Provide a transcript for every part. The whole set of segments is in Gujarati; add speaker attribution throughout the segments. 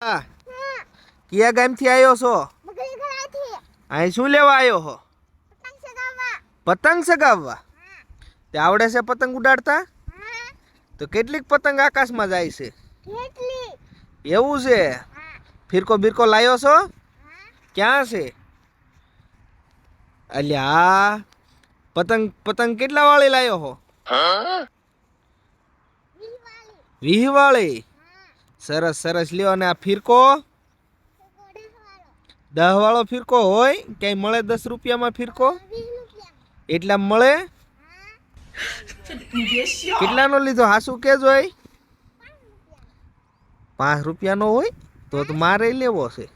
Speaker 1: હા, કિયા ગામથી આવ્યો છો? અહીં શું લેવા આવ્યો હો? પતંગ ચગાવવા. તે આવડે છે પતંગ ઉડાડતા? તો કેટલીક પતંગ આકાશમાં જાય છે? એવું છે? ફિરકો બિરકો લાવ્યો છો? ક્યાં છે? અલ્યા પતંગ પતંગ કેટલા વાળી લાવ્યો હો? 20 વાળી. સરસ સરસ, લ્યો. અને આ ફિરકો 10 વાળો ફિરકો હોય? ક્યાંય મળે 10 રૂપિયામાં ફિરકો? એટલા મળે? કેટલાનો લીધો? હાસુ કેજો. 5 રૂપિયાનો હોય તો મારે લેવો છે.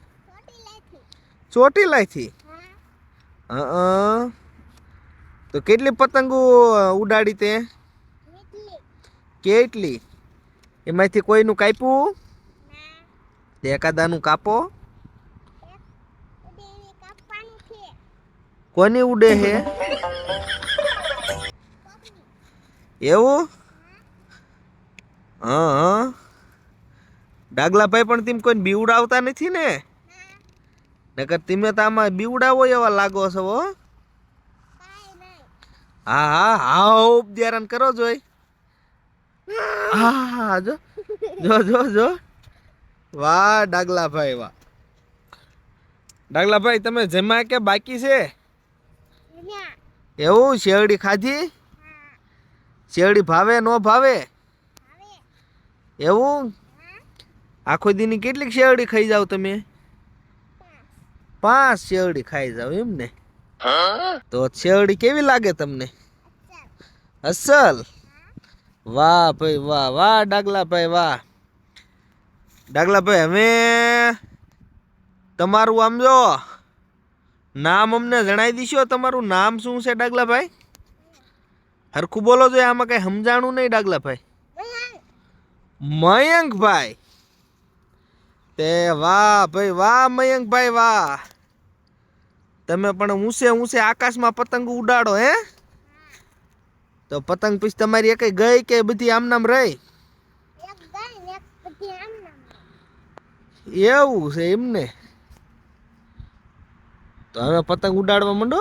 Speaker 1: ચોટીલાથી? તો કેટલી પતંગો ઉડાડી તે? કેટલી? એમાંથી કોઈનું કાપ્યું? એકાદાનું કાપો. કોની ઉડે હે? એવું? હા. ડાગલાભાઈ પણ તેમ કોઈને બીવડાવતા નથી ને? નકર તમે તો આમાં બીવડાવો એવા લાગો છો. હો હા હા હા, ઉપદ્યારણ કરો જોઈ. હા, જો જો જો જો. વાહ ડાગલાભાઈ, વાહ. ડાગલાભાઈ, તમે જમ્યા કે બાકી છે? એવું? શેરડી ખાધી? શેરડી ભાવે નો ભાવે? એવું? આખો દીની કેટલીક શેરડી ખાઈ જાવ તમે? 5 શેરડી ખાઈ જાવ એમ ને? તો શેરડી કેવી લાગે તમને? અસલ? વાહ ભાઈ વાહ, વાહ ડાગલાભાઈ, વાહ. ડાગલાભાઈ, હવે તમારું આમ જો નામ અમને જણાવી દીશો. તમારું નામ શું છે ડાગલાભાઈ? હરખું બોલો જોઈએ, આમાં કઈ સમજાણું નહીં ડાગલાભાઈ. મયંકભાઈ. તે વાહ ભાઈ વાહ મયંકભાઈ, વાહ. તમે પણ ઊંચે ઊંચે આકાશમાં પતંગ ઉડાડો હે? તો પતંગ પીસ તમારી એક ગઈ કે બધી આમનામ રહી? એવું છે એમને? તો હવે પતંગ ઉડાડવા માંડો.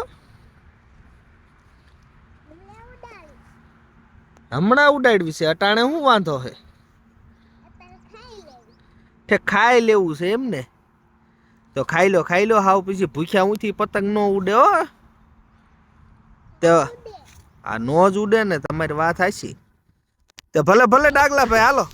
Speaker 1: હમણાં ઉડાડવી છે? અટાણે શું વાંધો છે? ખાઈ લેવું છે એમને? તો ખાઈ લો હાવ, પછી ભૂખ્યા ઊંથી પતંગ નો ઉડે. હો તો આ નો જ ઉડે ને, તમારી વાત હાચી. તો ભલે ભલે ડાગલાભાઈ, હાલો.